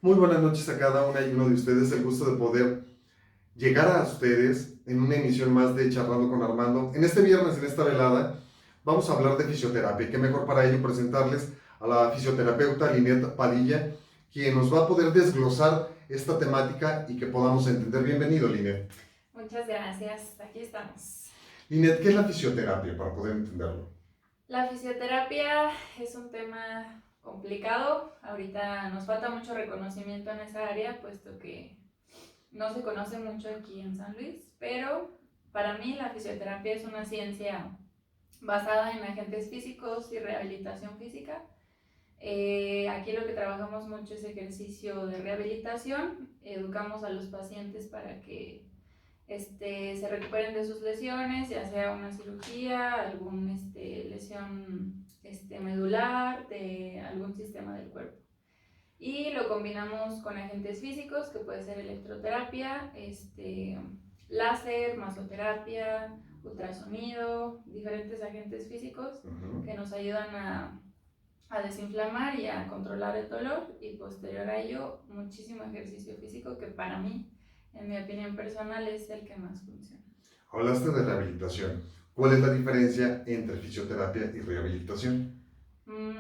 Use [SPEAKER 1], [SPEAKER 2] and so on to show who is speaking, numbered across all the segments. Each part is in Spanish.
[SPEAKER 1] Muy buenas noches a cada una y uno de ustedes. El gusto de poder llegar a ustedes en una emisión más de Charlando con Armando. En este viernes, en esta velada, vamos a hablar de fisioterapia. Qué mejor para ello presentarles a la fisioterapeuta Linet Padilla, quien nos va a poder desglosar esta temática y que podamos entender. Bienvenido, Linet.
[SPEAKER 2] Muchas gracias, aquí estamos.
[SPEAKER 1] Linet, ¿qué es la fisioterapia para poder entenderlo?
[SPEAKER 2] La fisioterapia es un tema complicado. Ahorita nos falta mucho reconocimiento en esa área, puesto que no se conoce mucho aquí en San Luis, pero para mí la fisioterapia es una ciencia basada en agentes físicos y rehabilitación física. Aquí lo que trabajamos mucho es ejercicio de rehabilitación. Educamos a los pacientes para que se recuperen de sus lesiones, ya sea una cirugía, alguna lesión medular, de algún sistema del cuerpo. Y lo combinamos con agentes físicos, que puede ser electroterapia, láser, masoterapia, ultrasonido, diferentes agentes físicos que nos ayudan a desinflamar y a controlar el dolor, y posterior a ello muchísimo ejercicio físico que para mí, en mi opinión personal, es el que más funciona.
[SPEAKER 1] Hablaste de rehabilitación. ¿Cuál es la diferencia entre fisioterapia y rehabilitación?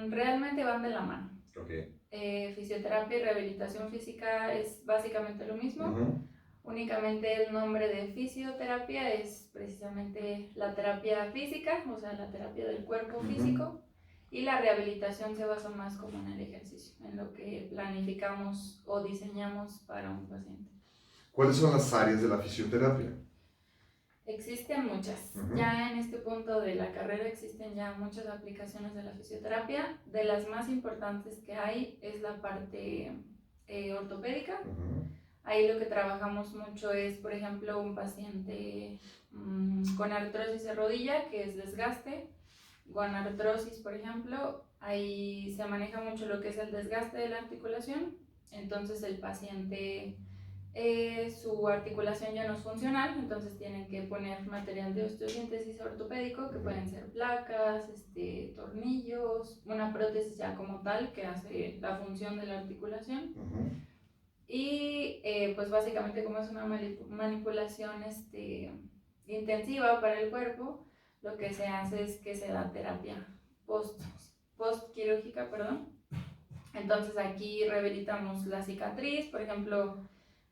[SPEAKER 2] Realmente van de la mano.
[SPEAKER 1] Okay.
[SPEAKER 2] Fisioterapia y rehabilitación física es básicamente lo mismo. Únicamente el nombre de fisioterapia es precisamente la terapia física, o sea, la terapia del cuerpo físico, y la rehabilitación se basa más como en el ejercicio, en lo que planificamos o diseñamos para un paciente.
[SPEAKER 1] ¿Cuáles son las áreas de la fisioterapia?
[SPEAKER 2] Existen muchas. Ya en este punto de la carrera existen ya muchas aplicaciones de la fisioterapia. De las más importantes que hay es la parte ortopédica. Ahí lo que trabajamos mucho es, por ejemplo, un paciente con artrosis de rodilla, que es desgaste. Guanartrosis, por ejemplo, ahí se maneja mucho lo que es el desgaste de la articulación. Entonces el paciente, su articulación ya no es funcional, entonces tienen que poner material de osteosíntesis ortopédico, que pueden ser placas, tornillos, una prótesis ya como tal que hace la función de la articulación. Y pues básicamente, como es una manipulación intensiva para el cuerpo, lo que se hace es que se da terapia post quirúrgica, perdón. Entonces aquí rehabilitamos la cicatriz. Por ejemplo,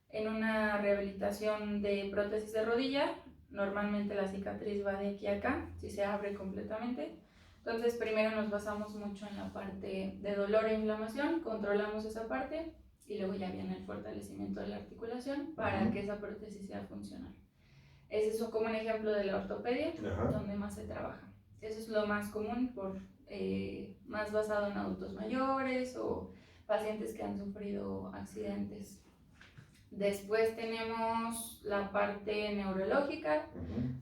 [SPEAKER 2] en una rehabilitación de prótesis de rodilla, normalmente la cicatriz va de aquí a acá, si se abre completamente. Entonces primero nos basamos mucho en la parte de dolor e inflamación, controlamos esa parte, y luego ya viene el fortalecimiento de la articulación para que esa prótesis sea funcional. Ese es como un ejemplo de la ortopedia, donde más se trabaja. Eso es lo más común, más basado en adultos mayores o pacientes que han sufrido accidentes. Después tenemos la parte neurológica,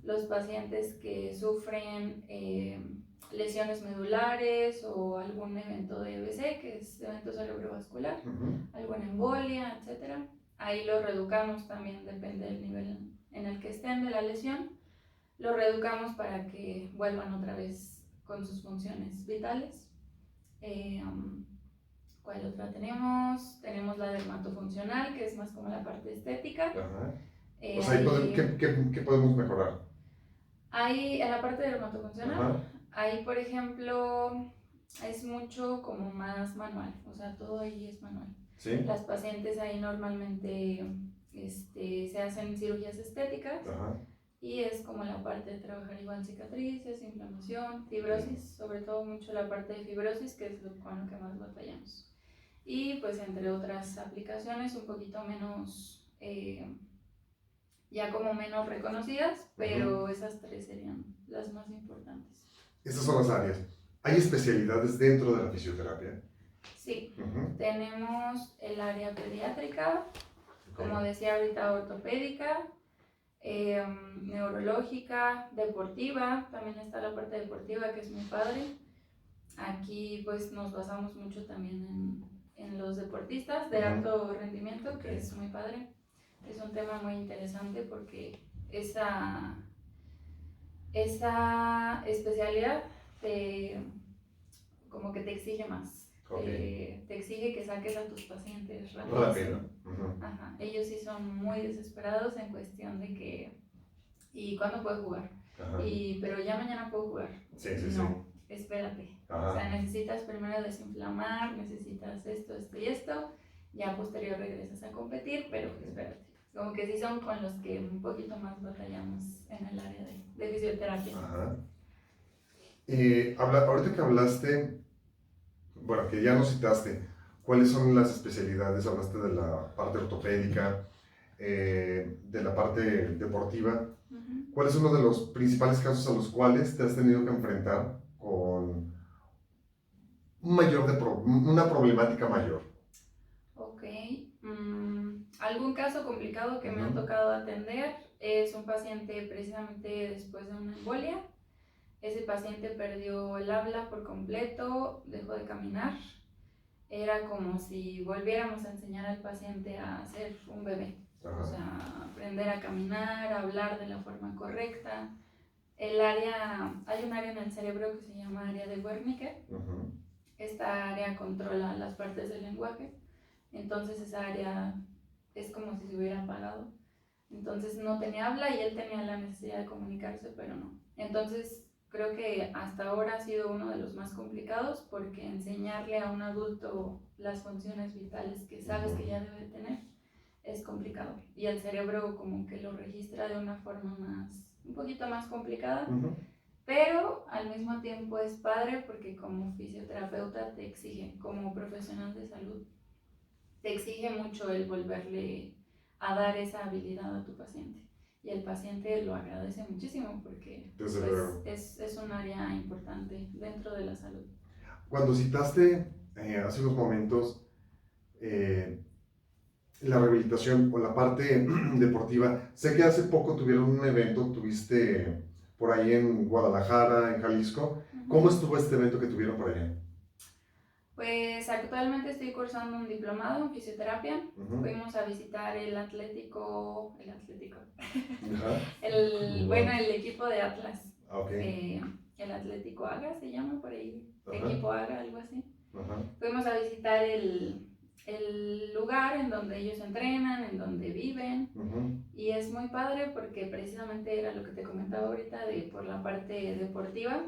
[SPEAKER 2] los pacientes que sufren lesiones medulares o algún evento de EBC, que es evento cerebrovascular, alguna embolia, etc. Ahí lo reeducamos también, depende del nivel en el que estén de la lesión. Lo reeducamos para que vuelvan otra vez con sus funciones vitales. ¿Cuál otra tenemos? Tenemos la dermatofuncional, que es más como la parte estética.
[SPEAKER 1] O sea, ¿qué podemos mejorar?
[SPEAKER 2] Ahí, en la parte dermatofuncional, ahí, por ejemplo, es mucho como más manual, o sea, todo ahí es manual. ¿Sí? Las pacientes ahí normalmente se hacen cirugías estéticas. Y es como la parte de trabajar igual cicatrices, inflamación, fibrosis, sobre todo mucho la parte de fibrosis, que es con lo que más batallamos. Y pues entre otras aplicaciones un poquito menos, ya como menos reconocidas, pero esas tres serían las más importantes.
[SPEAKER 1] Estas son las áreas. ¿Hay especialidades dentro de la fisioterapia?
[SPEAKER 2] Sí, tenemos el área pediátrica, como decía ahorita, ortopédica, neurológica, deportiva. También está la parte deportiva, que es muy padre. Aquí pues nos basamos mucho también en los deportistas de alto rendimiento, que es muy padre. Es un tema muy interesante porque esa especialidad como que te exige más.
[SPEAKER 1] Okay.
[SPEAKER 2] Te exige que saques a tus pacientes
[SPEAKER 1] Rápido.
[SPEAKER 2] Ajá. Ellos sí son muy desesperados en cuestión de que, ¿y cuándo puedo jugar? Pero ya mañana puedo jugar.
[SPEAKER 1] Sí.
[SPEAKER 2] No, espérate.
[SPEAKER 1] Ajá.
[SPEAKER 2] O sea, necesitas primero desinflamar, necesitas esto y esto, ya posterior regresas a competir, pero espérate. Como que sí son con los que un poquito más batallamos en el área de fisioterapia.
[SPEAKER 1] Ajá. Ahorita que hablaste, bueno, que ya nos citaste, ¿cuáles son las especialidades? Hablaste de la parte ortopédica, de la parte deportiva. ¿Cuál es uno de los principales casos a los cuales te has tenido que enfrentar con una problemática mayor?
[SPEAKER 2] Ok. Algún caso complicado que me ha tocado atender es un paciente precisamente después de una embolia. Ese paciente perdió el habla por completo, dejó de caminar. Era como si volviéramos a enseñar al paciente a ser un bebé. O sea, aprender a caminar, a hablar de la forma correcta. Hay un área en el cerebro que se llama área de Wernicke. Esta área controla las partes del lenguaje. Entonces esa área es como si se hubiera apagado. Entonces no tenía habla y él tenía la necesidad de comunicarse, pero no. Entonces creo que hasta ahora ha sido uno de los más complicados porque enseñarle a un adulto las funciones vitales que sabes que ya debe tener es complicado. Y el cerebro como que lo registra de una forma un poquito más complicada. Pero al mismo tiempo es padre porque como fisioterapeuta te exige, como profesional de salud, te exige mucho el volverle a dar esa habilidad a tu paciente. Y el paciente lo agradece muchísimo porque pues, es un área importante dentro de la salud.
[SPEAKER 1] Cuando citaste hace unos momentos la rehabilitación o la parte deportiva, sé que hace poco tuvieron un evento, tuviste por ahí en Guadalajara, en Jalisco. ¿Cómo estuvo este evento que tuvieron por allá?
[SPEAKER 2] Pues actualmente estoy cursando un diplomado en fisioterapia. Fuimos a visitar el Atlético, el equipo de Atlas. El Atlético Aga se llama por ahí, equipo Aga, algo así. Fuimos a visitar el lugar en donde ellos entrenan, en donde viven. Y es muy padre porque precisamente era lo que te comentaba ahorita por la parte deportiva,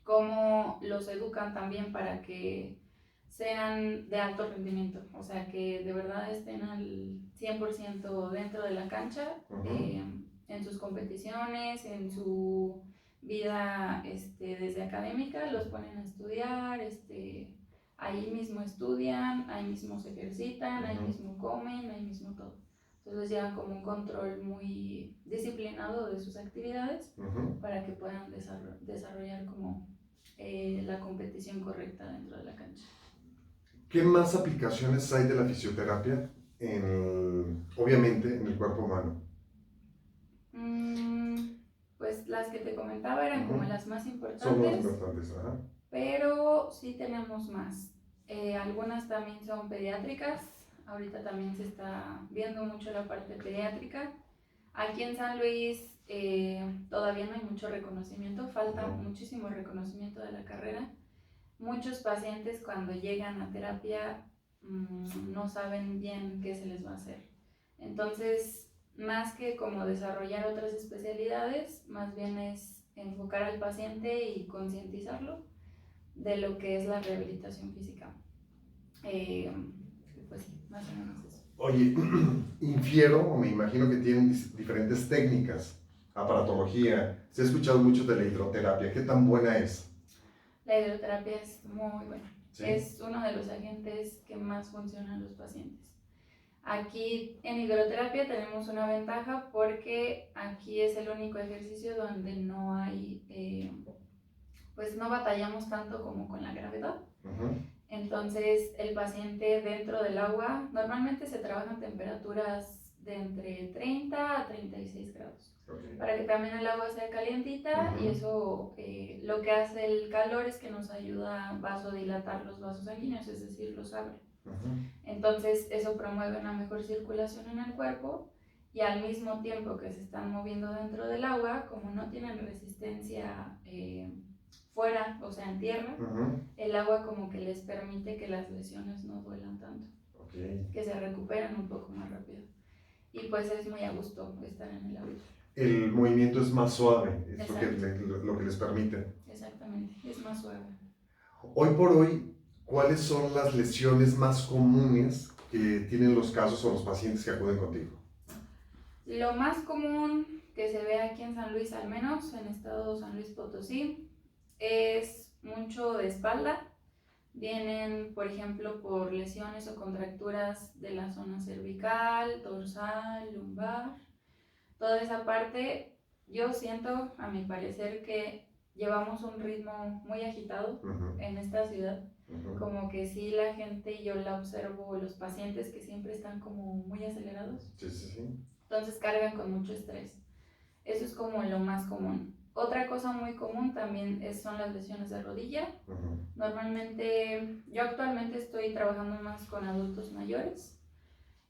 [SPEAKER 2] cómo los educan también para que sean de alto rendimiento, o sea, que de verdad estén al 100% dentro de la cancha, en sus competiciones, en su vida desde académica, los ponen a estudiar, ahí mismo estudian, ahí mismo se ejercitan, ahí mismo comen, ahí mismo todo. Entonces llevan como un control muy disciplinado de sus actividades para que puedan desarrollar como la competición correcta dentro de la cancha.
[SPEAKER 1] ¿Qué más aplicaciones hay de la fisioterapia, obviamente, en el cuerpo humano?
[SPEAKER 2] Pues las que te comentaba eran como las más importantes.
[SPEAKER 1] Son las más importantes,
[SPEAKER 2] pero sí tenemos más. Algunas también son pediátricas. Ahorita también se está viendo mucho la parte pediátrica. Aquí en San Luis todavía no hay mucho reconocimiento, falta muchísimo reconocimiento de la carrera. Muchos pacientes cuando llegan a terapia no saben bien qué se les va a hacer. Entonces, más que como desarrollar otras especialidades, más bien es enfocar al paciente y concientizarlo de lo que es la rehabilitación física. Pues sí, más o menos eso.
[SPEAKER 1] Oye, infiero o me imagino que tienen diferentes técnicas, aparatología. Se ha escuchado mucho de la hidroterapia. ¿Qué tan buena es?
[SPEAKER 2] La hidroterapia es muy buena. ¿Sí? Es uno de los agentes que más funcionan en los pacientes. Aquí en hidroterapia tenemos una ventaja porque aquí es el único ejercicio donde no hay, pues no batallamos tanto como con la gravedad. Entonces el paciente dentro del agua, normalmente se trabajan temperaturas de entre 30 a 36 grados. Para que también el agua sea calientita y eso lo que hace el calor es que nos ayuda a vasodilatar los vasos sanguíneos, es decir, los abre. Entonces eso promueve una mejor circulación en el cuerpo y al mismo tiempo que se están moviendo dentro del agua, como no tienen resistencia fuera, o sea, en tierra,
[SPEAKER 1] Ujú.
[SPEAKER 2] el agua como que les permite que las lesiones no duelan tanto,
[SPEAKER 1] Ok.
[SPEAKER 2] que se recuperen un poco más rápido. Y pues es muy a gusto estar en el agua.
[SPEAKER 1] El movimiento es más suave, es
[SPEAKER 2] Exacto.
[SPEAKER 1] lo que les permite.
[SPEAKER 2] Exactamente, es más suave.
[SPEAKER 1] Hoy por hoy, ¿cuáles son las lesiones más comunes que tienen los casos o los pacientes que acuden contigo?
[SPEAKER 2] Lo más común que se ve aquí en San Luis, al menos en estado San Luis Potosí, es mucho de espalda. Vienen, por ejemplo, por lesiones o contracturas de la zona cervical, dorsal, lumbar. Toda esa parte, yo siento, a mi parecer, que llevamos un ritmo muy agitado en esta ciudad. Como que sí, la gente, yo la observo, los pacientes que siempre están como muy acelerados.
[SPEAKER 1] Sí, sí, sí.
[SPEAKER 2] Entonces cargan con mucho estrés. Eso es como lo más común. Otra cosa muy común también son las lesiones de rodilla. Normalmente, yo actualmente estoy trabajando más con adultos mayores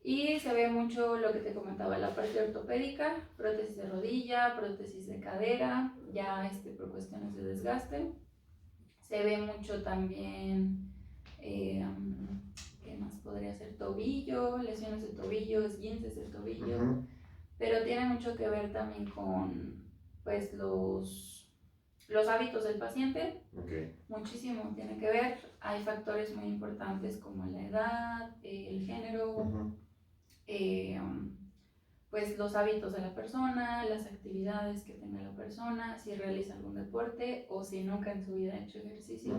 [SPEAKER 2] y se ve mucho lo que te comentaba, la parte ortopédica, prótesis de rodilla, prótesis de cadera, ya por cuestiones de desgaste. Se ve mucho también, ¿qué más podría ser? Tobillo, lesiones de tobillo, esguinces de tobillo, pero tiene mucho que ver también con pues los hábitos del paciente. Muchísimo tiene que ver. Hay factores muy importantes como la edad, el género, pues los hábitos de la persona, las actividades que tenga la persona, si realiza algún deporte o si nunca en su vida ha hecho ejercicio.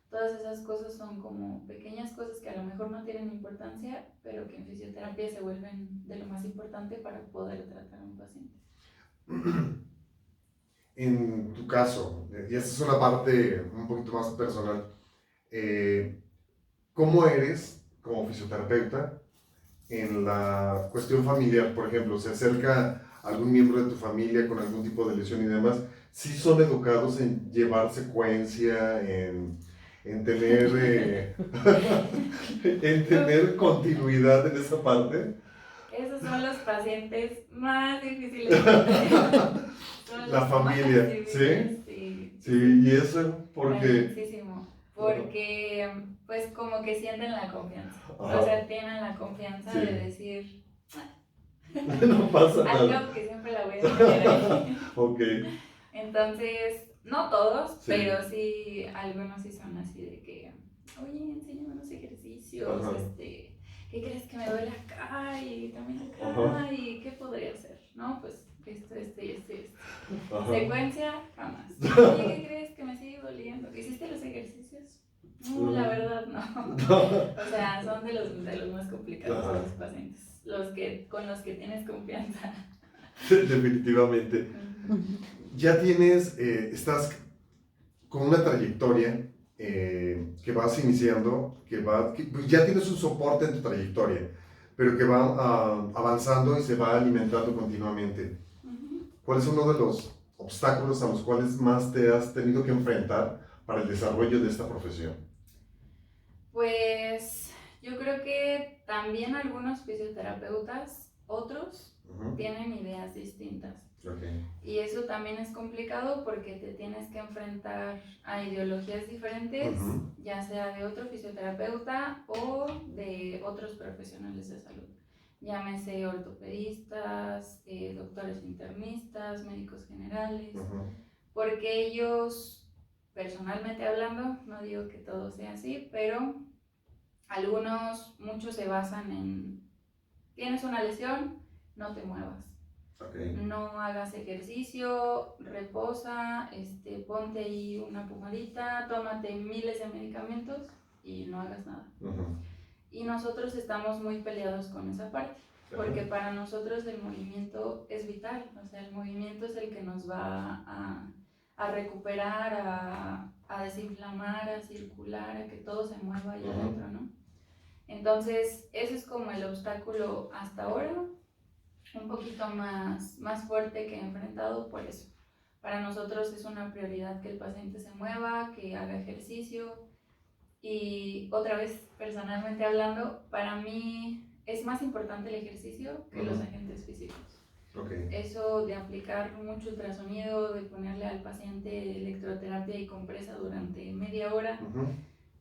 [SPEAKER 2] Todas esas cosas son como pequeñas cosas que a lo mejor no tienen importancia, pero que en fisioterapia se vuelven de lo más importante para poder tratar a un paciente.
[SPEAKER 1] En tu caso, y esta es una parte un poquito más personal, ¿cómo eres como fisioterapeuta en la cuestión familiar? Por ejemplo, se acerca algún miembro de tu familia con algún tipo de lesión y demás, ¿sí son educados en llevar secuencia, en tener, en tener continuidad en esa parte?
[SPEAKER 2] Esos son los pacientes más difíciles de tener.
[SPEAKER 1] La familia, ¿sí?
[SPEAKER 2] Sí.
[SPEAKER 1] Sí, y eso porque...
[SPEAKER 2] Muchísimo. Porque pues como que sienten la confianza.
[SPEAKER 1] Ajá.
[SPEAKER 2] O sea, tienen la confianza
[SPEAKER 1] Sí.
[SPEAKER 2] de decir,
[SPEAKER 1] no pasa nada.
[SPEAKER 2] algo que siempre la voy a tener ahí.
[SPEAKER 1] Ok.
[SPEAKER 2] Entonces, no todos,
[SPEAKER 1] Sí.
[SPEAKER 2] pero sí, algunos sí son así de que, oye, enséñame unos ejercicios,
[SPEAKER 1] Ajá.
[SPEAKER 2] ¿qué crees que me duele acá y también acá?
[SPEAKER 1] Ajá.
[SPEAKER 2] ¿Y qué podría hacer? No, pues esto.
[SPEAKER 1] Ajá.
[SPEAKER 2] Secuencia, jamás. Oye, ¿qué crees que me sigue doliendo? ¿Hiciste los ejercicios? No, la verdad no. O sea, son de los más complicados de los pacientes, con los que tienes confianza.
[SPEAKER 1] Definitivamente. Ya estás con una trayectoria que vas iniciando, pues ya tienes un soporte en tu trayectoria, pero que va avanzando y se va alimentando continuamente. ¿Cuál es uno de los obstáculos a los cuales más te has tenido que enfrentar para el desarrollo de esta profesión?
[SPEAKER 2] Pues yo creo que también algunos fisioterapeutas, otros, tienen ideas distintas. Y eso también es complicado porque te tienes que enfrentar a ideologías diferentes, ya sea de otro fisioterapeuta o de otros profesionales de salud. Llámese ortopedistas, doctores internistas, médicos generales, porque ellos, personalmente hablando, no digo que todo sea así, pero muchos se basan en, tienes una lesión, no te muevas. No hagas ejercicio, reposa, ponte ahí una pomadita, tómate miles de medicamentos y no hagas nada. Y nosotros estamos muy peleados con esa parte, porque para nosotros el movimiento es vital, o sea, el movimiento es el que nos va a recuperar, a desinflamar, a circular, a que todo se mueva allá adentro, ¿no? Entonces, ese es como el obstáculo hasta ahora, un poquito más fuerte que he enfrentado por eso. Para nosotros es una prioridad que el paciente se mueva, que haga ejercicio. Y otra vez, personalmente hablando, para mí es más importante el ejercicio que los agentes físicos.
[SPEAKER 1] Okay.
[SPEAKER 2] Eso de aplicar mucho ultrasonido, de ponerle al paciente electroterapia y compresa durante media hora,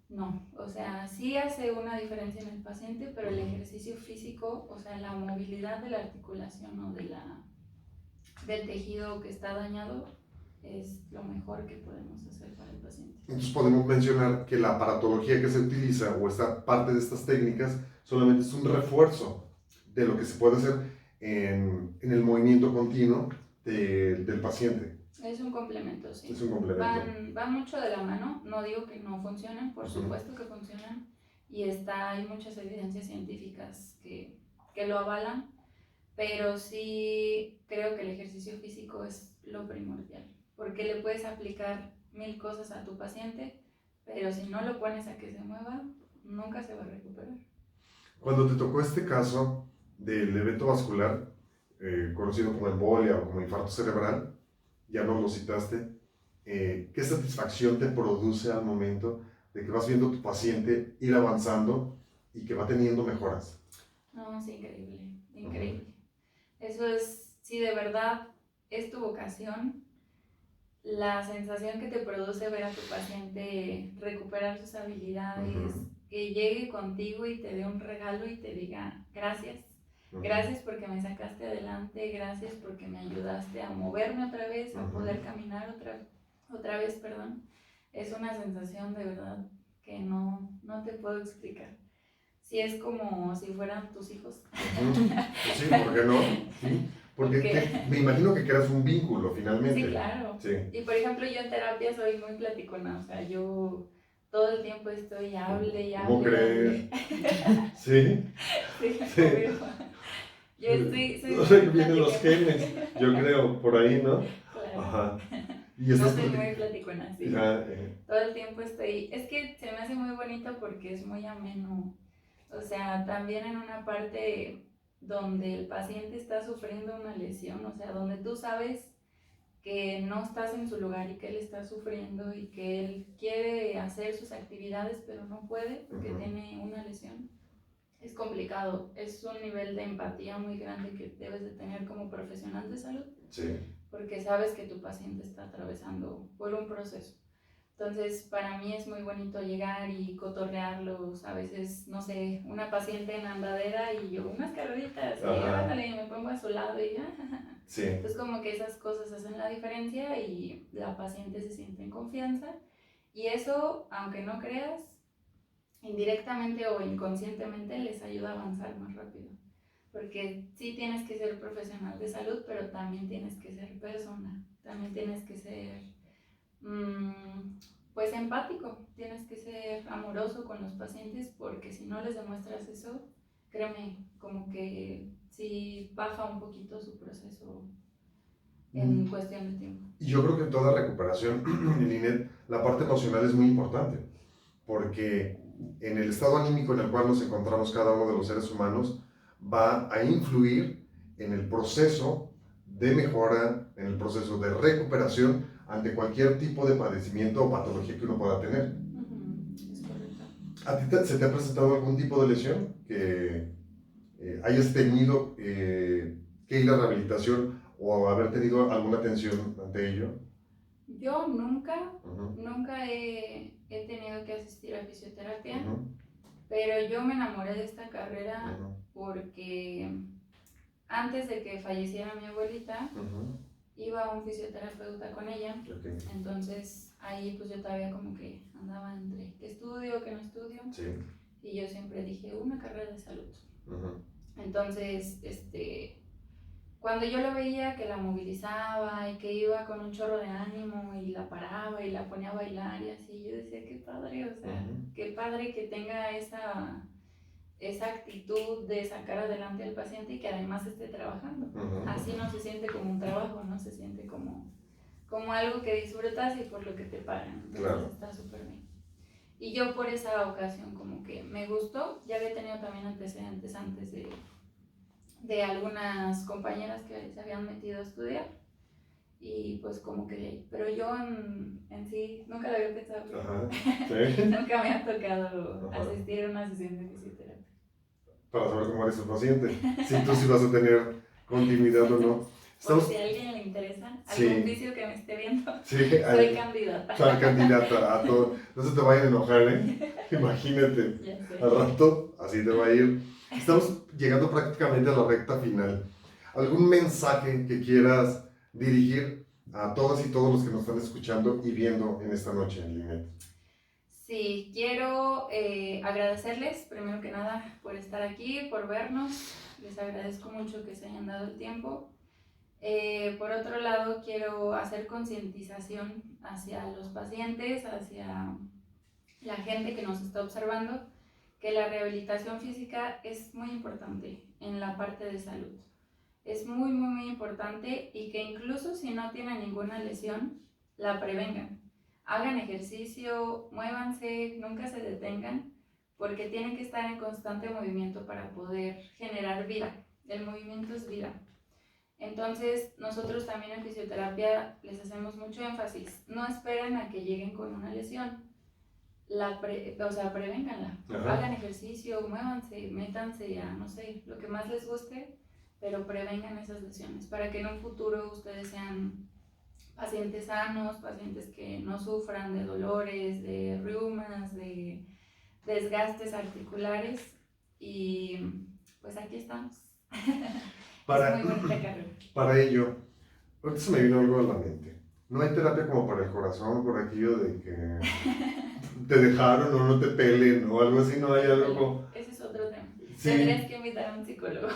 [SPEAKER 2] no. O sea, sí hace una diferencia en el paciente, pero el ejercicio físico, o sea, la movilidad de la articulación o del tejido que está dañado, es lo mejor que podemos hacer para el paciente.
[SPEAKER 1] Entonces podemos mencionar que la aparatología que se utiliza o esta parte de estas técnicas solamente es un refuerzo de lo que se puede hacer en el movimiento continuo del paciente.
[SPEAKER 2] Es un complemento, sí.
[SPEAKER 1] Es un complemento.
[SPEAKER 2] Van mucho de la mano, no digo que no funcionen, por supuesto que funcionan, y hay muchas evidencias científicas que lo avalan, pero sí creo que el ejercicio físico es lo primordial, porque le puedes aplicar 1000 cosas a tu paciente, pero si no lo pones a que se mueva, nunca se va a recuperar.
[SPEAKER 1] Cuando te tocó este caso del evento vascular, conocido como embolia o como infarto cerebral, ya no lo citaste, ¿qué satisfacción te produce al momento de que vas viendo a tu paciente ir avanzando y que va teniendo mejoras?
[SPEAKER 2] No, es increíble, increíble. Eso es, si de verdad es tu vocación, la sensación que te produce ver a tu paciente recuperar sus habilidades, que llegue contigo y te dé un regalo y te diga gracias. Gracias porque me sacaste adelante, gracias porque me ayudaste a moverme otra vez, a poder caminar otra vez, perdón. Es una sensación de verdad que no te puedo explicar. Sí, es como si fueran tus hijos.
[SPEAKER 1] Sí, ¿por qué no? Sí, porque me imagino que creas un vínculo finalmente.
[SPEAKER 2] Sí, claro. Sí. Y por ejemplo, yo en terapia soy muy platicona, o sea, yo todo el tiempo estoy hable y hable.
[SPEAKER 1] ¿Cómo crees? ¿Sí?
[SPEAKER 2] Sí, obvio. Yo
[SPEAKER 1] no sé que vienen los genes, yo creo, por ahí, ¿no?
[SPEAKER 2] Claro.
[SPEAKER 1] Ajá.
[SPEAKER 2] Y no soy muy platicona, sí.
[SPEAKER 1] Ya,
[SPEAKER 2] Todo el tiempo estoy... Es que se me hace muy bonito porque es muy ameno. O sea, también en una parte donde el paciente está sufriendo una lesión, o sea, donde tú sabes que no estás en su lugar y que él está sufriendo y que él quiere hacer sus actividades pero no puede porque tiene una lesión. Es complicado, es un nivel de empatía muy grande que debes de tener como profesional de salud.
[SPEAKER 1] Sí.
[SPEAKER 2] Porque sabes que tu paciente está atravesando por un proceso. Entonces, para mí es muy bonito llegar y cotorrearlos. A veces, no sé, una paciente en andadera y yo unas carreritas, y ándale, me pongo a su lado y ya.
[SPEAKER 1] Sí.
[SPEAKER 2] Entonces, como que esas cosas hacen la diferencia y la paciente se siente en confianza. Y eso, aunque no creas, indirectamente o inconscientemente les ayuda a avanzar más rápido. Porque sí tienes que ser profesional de salud, pero también tienes que ser persona, también tienes que ser pues empático, tienes que ser amoroso con los pacientes, porque si no les demuestras eso, créeme, como que sí baja un poquito su proceso en cuestión de tiempo.
[SPEAKER 1] Y yo creo que en toda recuperación, Linet, la parte emocional es muy importante, porque en el estado anímico en el cual nos encontramos cada uno de los seres humanos, va a influir en el proceso de mejora, en el proceso de recuperación ante cualquier tipo de padecimiento o patología que uno pueda tener.
[SPEAKER 2] Es correcto.
[SPEAKER 1] ¿A ti se te ha presentado algún tipo de lesión que hayas tenido que ir a rehabilitación o haber tenido alguna atención ante ello?
[SPEAKER 2] Yo nunca he tenido que asistir a fisioterapia. Pero yo me enamoré de esta carrera porque antes de que falleciera mi abuelita, iba a un fisioterapeuta con ella. Entonces ahí pues yo todavía como que andaba entre que estudio, que no estudio. Y yo siempre dije, una carrera de salud. Entonces, cuando yo lo veía que la movilizaba y que iba con un chorro de ánimo y la paraba y la ponía a bailar y así, yo decía, qué padre, o sea, qué padre que tenga esa actitud de sacar adelante al paciente y que además esté trabajando. Así no se siente como un trabajo, no se siente como algo que disfrutas y por lo que te pagan. Entonces está súper bien. Y yo por esa ocasión como que me gustó, ya había tenido también antecedentes antes de algunas compañeras que se habían metido a estudiar y pues como que, pero yo en sí nunca lo había pensado. Nunca me ha tocado asistir a una sesión de fisioterapia.
[SPEAKER 1] Para saber cómo eres el paciente. Si tú sí vas a tener continuidad o no.
[SPEAKER 2] Por si a alguien le interesa, algún fisio que me esté viendo, soy candidata.
[SPEAKER 1] Soy candidata a todo. No se te vayan a enojar, ¿eh? Imagínate, al rato así te va a ir. Estamos llegando prácticamente a la recta final. ¿Algún mensaje que quieras dirigir a todas y todos los que nos están escuchando y viendo en esta noche, Linet?
[SPEAKER 2] Sí, quiero agradecerles, primero que nada, por estar aquí, por vernos. Les agradezco mucho que se hayan dado el tiempo. Por otro lado, quiero hacer concientización hacia los pacientes, hacia la gente que nos está observando, que la rehabilitación física es muy importante en la parte de salud. Es muy, muy, muy importante, y que incluso si no tienen ninguna lesión, la prevengan. Hagan ejercicio, muévanse, nunca se detengan, porque tienen que estar en constante movimiento para poder generar vida. El movimiento es vida. Entonces, nosotros también en fisioterapia les hacemos mucho énfasis. No esperen a que lleguen con una lesión. Prevénganla. Hagan ejercicio, muévanse, métanse a, no sé, lo que más les guste, pero prevengan esas lesiones para que en un futuro ustedes sean pacientes sanos, pacientes que no sufran de dolores, de reumas, de desgastes articulares. Y pues aquí estamos.
[SPEAKER 1] Para ello, ahorita se me vino algo a la mente. No hay terapia como para el corazón, por aquello de que te dejaron o no te pelen o algo así, no hay algo.
[SPEAKER 2] Ese es otro tema. Sí. Tendrías que invitar a un psicólogo.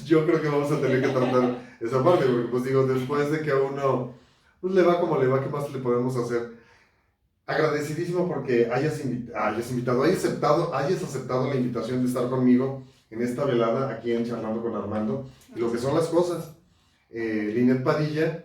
[SPEAKER 1] Yo creo que vamos a tener que tratar esa parte, porque pues digo, después de que a uno pues, le va como le va, ¿qué más le podemos hacer? Agradecidísimo porque hayas aceptado la invitación de estar conmigo en esta velada aquí en Charlando con Armando. Y lo que son las cosas. Linet Padilla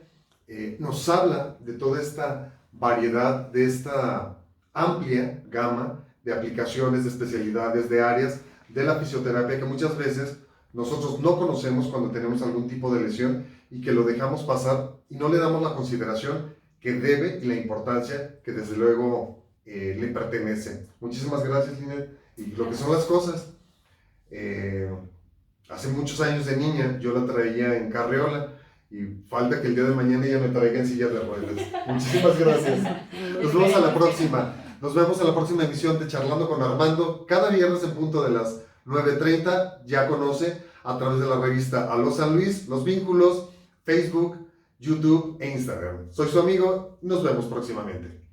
[SPEAKER 1] nos habla de toda esta variedad, de esta amplia gama de aplicaciones, de especialidades, de áreas de la fisioterapia que muchas veces nosotros no conocemos cuando tenemos algún tipo de lesión y que lo dejamos pasar y no le damos la consideración que debe y la importancia que desde luego le pertenece. Muchísimas gracias, Linet. Y lo que son las cosas, hace muchos años de niña yo la traía en carriola y falta que el día de mañana ella me traiga en silla de ruedas. Muchísimas gracias. Nos vemos a la próxima. Nos vemos en la próxima emisión de Charlando con Armando, cada viernes en punto de las 9:30. Ya conoce a través de la revista Aló San Luis, Los Vínculos, Facebook, YouTube e Instagram. Soy su amigo, nos vemos próximamente.